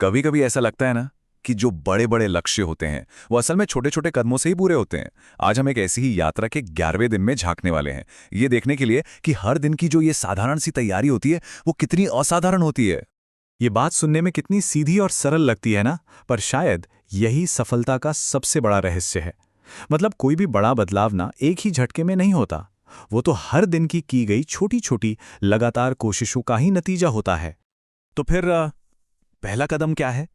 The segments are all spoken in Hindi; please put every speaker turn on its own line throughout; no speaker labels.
कभी कभी ऐसा लगता है ना कि जो बड़े बड़े लक्ष्य होते हैं वो असल में छोटे छोटे कदमों से ही पूरे होते हैं। आज हम एक ऐसी ही यात्रा के 11वें दिन में झांकने वाले हैं, ये देखने के लिए कि हर दिन की जो ये साधारण सी तैयारी होती है वो कितनी असाधारण होती है।
ये बात सुनने में कितनी सीधी और सरल लगती है ना, पर शायद यही सफलता का सबसे बड़ा रहस्य है। मतलब कोई भी बड़ा बदलाव ना एक ही झटके में नहीं होता। वो तो हर दिन की गई छोटी छोटी लगातार कोशिशों का ही नतीजा होता है।
तो फिर पहला कदम क्या है?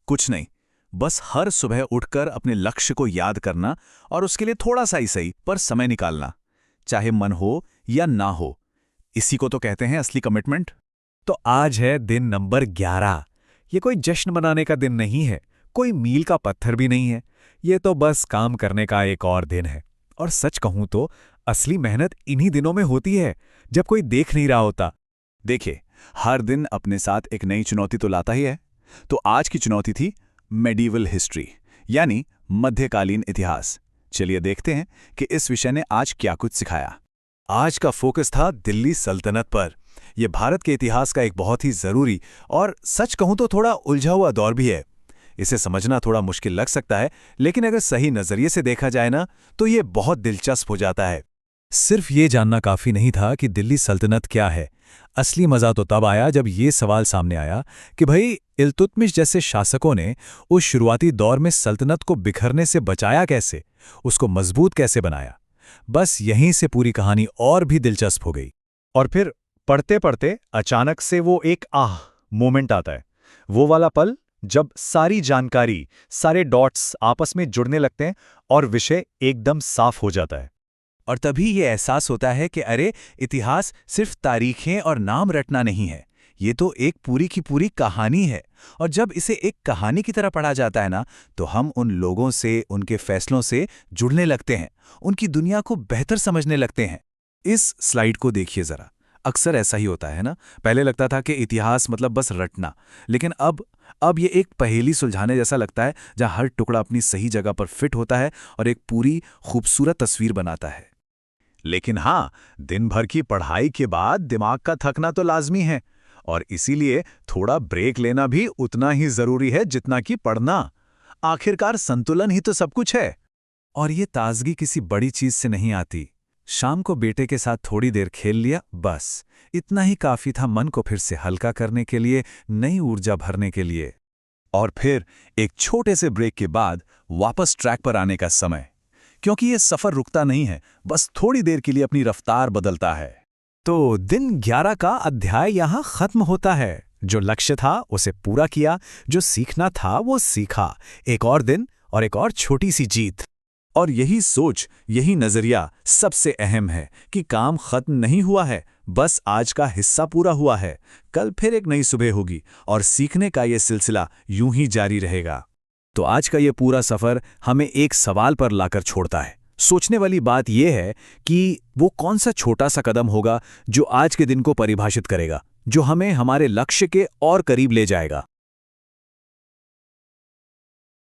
कुछ नहीं, बस हर सुबह उठकर अपने लक्ष्य को याद करना और उसके लिए थोड़ा सा ही सही पर समय निकालना, चाहे मन हो या ना हो। इसी को तो कहते हैं असली कमिटमेंट।
तो आज है दिन नंबर 11। ये कोई जश्न मनाने का दिन नहीं है, कोई मील का पत्थर भी नहीं है। ये तो बस काम करने का एक और दिन है। और सच कहूं तो असली मेहनत इन्हीं दिनों में होती है, जब कोई देख नहीं रहा होता।
देखिए, हर दिन अपने साथ एक नई चुनौती तो लाता ही है। तो आज की चुनौती थी मेडिवल हिस्ट्री, यानी मध्यकालीन इतिहास। चलिए देखते हैं कि इस विषय ने आज क्या कुछ सिखाया। आज का फोकस था दिल्ली सल्तनत पर। यह भारत के इतिहास का एक बहुत ही जरूरी और सच कहूं तो थोड़ा उलझा हुआ दौर भी है। इसे समझना थोड़ा मुश्किल लग सकता है, लेकिन अगर सही नजरिए से देखा जाए ना तो ये बहुत दिलचस्प हो जाता है।
सिर्फ ये जानना काफी नहीं था कि दिल्ली सल्तनत क्या है। असली मजा तो तब आया जब ये सवाल सामने आया कि भाई इल्तुतमिश जैसे शासकों ने उस शुरुआती दौर में सल्तनत को बिखरने से बचाया कैसे, उसको मजबूत कैसे बनाया। बस यहीं से पूरी कहानी और भी दिलचस्प हो गई। और फिर पढ़ते पढ़ते अचानक से वो एक मोमेंट आता है। वो वाला पल जब सारी जानकारी, सारे डॉट्स आपस में जुड़ने लगते हैं और विषय एकदम साफ हो जाता है।
और तभी ये एहसास होता है कि अरे, इतिहास सिर्फ तारीखें और नाम रटना नहीं है, ये तो एक पूरी की पूरी कहानी है। और जब इसे एक कहानी की तरह पढ़ा जाता है ना, तो हम उन लोगों से, उनके फैसलों से जुड़ने लगते हैं, उनकी दुनिया को बेहतर समझने लगते हैं। इस स्लाइड को देखिए जरा। अक्सर ऐसा ही होता है ना, पहले लगता था कि इतिहास मतलब बस रटना, लेकिन अब ये एक पहेली सुलझाने जैसा लगता है, जहां हर टुकड़ा अपनी सही जगह पर फिट होता है और एक पूरी खूबसूरत तस्वीर बनाता है। लेकिन हाँ, दिन भर की पढ़ाई के बाद दिमाग का थकना तो लाजमी है, और इसीलिए थोड़ा ब्रेक लेना भी उतना ही जरूरी है जितना कि पढ़ना। आखिरकार संतुलन ही तो सब कुछ है।
और ये ताजगी किसी बड़ी चीज से नहीं आती। शाम को बेटे के साथ थोड़ी देर खेल लिया, बस इतना ही काफी था मन को फिर से हल्का करने के लिए, नई ऊर्जा भरने के लिए।
और फिर एक छोटे से ब्रेक के बाद वापस ट्रैक पर आने का समय, क्योंकि ये सफर रुकता नहीं है, बस थोड़ी देर के लिए अपनी रफ्तार बदलता है।
तो दिन 11 का अध्याय यहाँ खत्म होता है। जो लक्ष्य था उसे पूरा किया, जो सीखना था वो सीखा। एक और दिन और एक और छोटी सी जीत।
और यही सोच, यही नजरिया सबसे अहम है कि काम खत्म नहीं हुआ है, बस आज का हिस्सा पूरा हुआ है। कल फिर एक नई सुबह होगी और सीखने का ये सिलसिला यूं ही जारी रहेगा। तो आज का ये पूरा सफर हमें एक सवाल पर लाकर छोड़ता है। सोचने वाली बात यह है कि वो कौन सा छोटा सा कदम होगा जो आज के दिन को परिभाषित करेगा, जो हमें हमारे लक्ष्य के और करीब ले जाएगा।